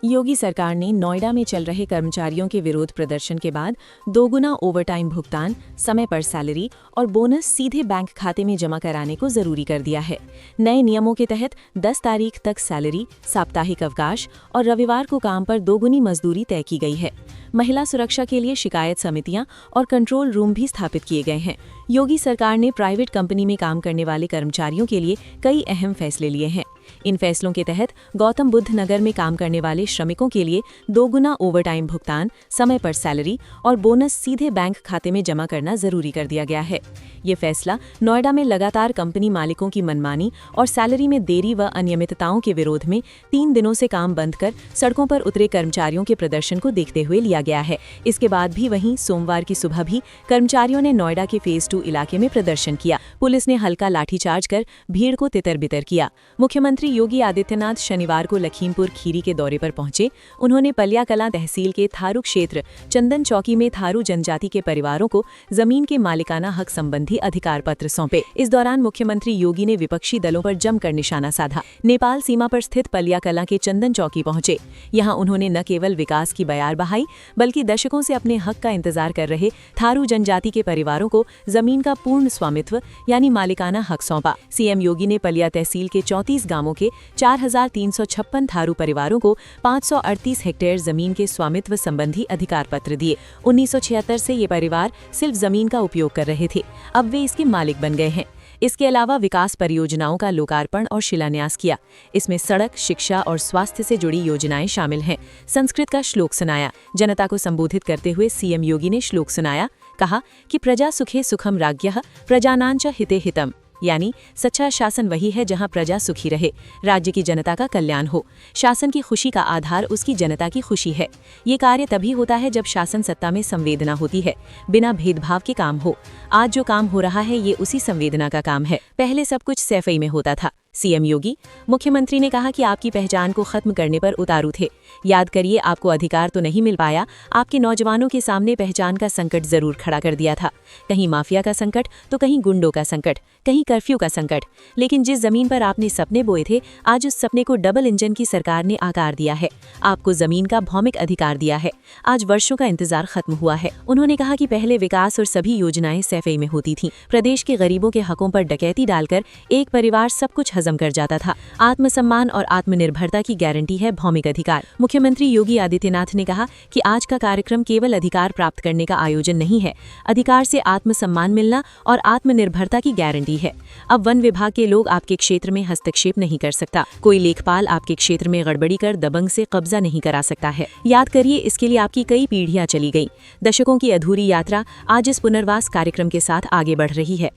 योगी सरकार ने नोएडा में चल रहे कर्मचारियों के विरोध प्रदर्शन के बाद दोगुना ओवरटाइम भुगतान, समय पर सैलरी और बोनस सीधे बैंक खाते में जमा कराने को जरूरी कर दिया है। नए नियमों के तहत 10 तारीख तक सैलरी, साप्ताहिक अवकाश और रविवार को काम पर दोगुनी मजदूरी तय की गई है। महिला सुरक्षा के लिए शिकायत समितियां और कंट्रोल रूम भी स्थापित किए गए हैं। योगी सरकार ने प्राइवेट कंपनी में काम करने वाले कर्मचारियों के लिए कई अहम फैसले लिए हैं। इन फैसलों के तहत गौतम बुद्ध नगर में काम करने वाले श्रमिकों के लिए दोगुना ओवरटाइम भुगतान, समय पर सैलरी और बोनस सीधे बैंक खाते में जमा करना जरूरी कर दिया गया है। ये फैसला नोएडा में लगातार कंपनी मालिकों की मनमानी और सैलरी में देरी व अनियमितताओं के विरोध में 3 दिनों से काम बंद कर सड़कों पर उतरे कर्मचारियों के प्रदर्शन को देखते हुए लिया गया है। इसके बाद भी वहीं सोमवार की सुबह भी कर्मचारियों ने नोएडा के फेज 2 इलाके में प्रदर्शन किया। पुलिस ने हल्का लाठीचार्ज कर भीड़ को तितर-बितर किया। मुख्यमंत्री योगी आदित्यनाथ शनिवार को लखीमपुर खीरी के दौरे पर पहुंचे। उन्होंने पलियाकलां तहसील के थारू क्षेत्र चंदन चौकी में थारू जनजाति के परिवारों को जमीन के मालिकाना हक संबंधी अधिकार पत्र सौंपे। इस दौरान मुख्यमंत्री योगी ने विपक्षी दलों पर जमकर निशाना साधा। नेपाल सीमा पर स्थित पलियाकलां के चंदन चौकी पहुंचे। यहां उन्होंने न केवल विकास की बयार बहाई, बल्कि दशकों से अपने हक का इंतजार कर रहे थारू जनजाति के परिवारों को जमीन का पूर्ण स्वामित्व यानी मालिकाना हक सौंपा। सीएम योगी ने पलिया तहसील के 34 गांवों के 4356 थारू परिवारों को 538 हेक्टेयर जमीन के स्वामित्व संबंधी अधिकार पत्र दिए। 1976 से ये परिवार सिर्फ जमीन का उपयोग कर रहे थे, अब वे इसके मालिक बन गए हैं। इसके अलावा विकास परियोजनाओं का लोकार्पण और शिलान्यास किया। इसमें सड़क, शिक्षा और स्वास्थ्य से जुड़ी योजनाएं शामिल हैं। संस्कृत का श्लोक सुनाया। जनता को संबोधित करते हुए सीएम योगी ने श्लोक सुनाया। कहा कि प्रजा सुखे सुखम राज्ञः प्रजानांच हिते हितम, यानी सच्चा शासन वही है जहां प्रजा सुखी रहे, राज्य की जनता का कल्याण हो। शासन की खुशी का आधार उसकी जनता की खुशी है। ये कार्य तभी होता है जब शासन सत्ता में संवेदना होती है, बिना भेदभाव के काम हो। आज जो काम हो रहा है ये उसी संवेदना का काम है। पहले सब कुछ सैफई में होता था। सीएम योगी मुख्यमंत्री ने कहा कि आपकी पहचान को खत्म करने पर उतारू थे। याद करिए, आपको अधिकार तो नहीं मिल पाया, आपके नौजवानों के सामने पहचान का संकट जरूर खड़ा कर दिया था। कहीं माफिया का संकट तो कहीं गुंडों का संकट, कहीं कर्फ्यू का संकट। लेकिन जिस जमीन पर आपने सपने बोए थे, आज उस सपने को डबल इंजन की सरकार ने आकार दिया है। आपको जमीन का भौमिक अधिकार दिया है। आज वर्षों का इंतजार खत्म हुआ है। उन्होंने कहा कि पहले विकास और सभी योजनाएं सैफई में होती थीं। प्रदेश के गरीबों के हकों पर डकैती डालकर एक परिवार सब कुछ हजम कर जाता था। आत्मसम्मान और आत्मनिर्भरता की गारंटी है भौमिक अधिकार। मुख्यमंत्री योगी आदित्यनाथ ने कहा कि आज का कार्यक्रम केवल अधिकार प्राप्त करने का आयोजन नहीं है, अधिकार से आत्मसम्मान मिलना और आत्मनिर्भरता की गारंटी है। अब वन विभाग के लोग आपके क्षेत्र में हस्तक्षेप नहीं कर सकता। कोई लेखपाल आपके क्षेत्र में गड़बड़ी कर दबंग से कब्जा नहीं करा सकता है। याद करिए, इसके लिए आपकी कई पीढ़ियां चली गई। दशकों की अधूरी यात्रा आज इस पुनर्वास कार्यक्रम के साथ आगे बढ़ रही है।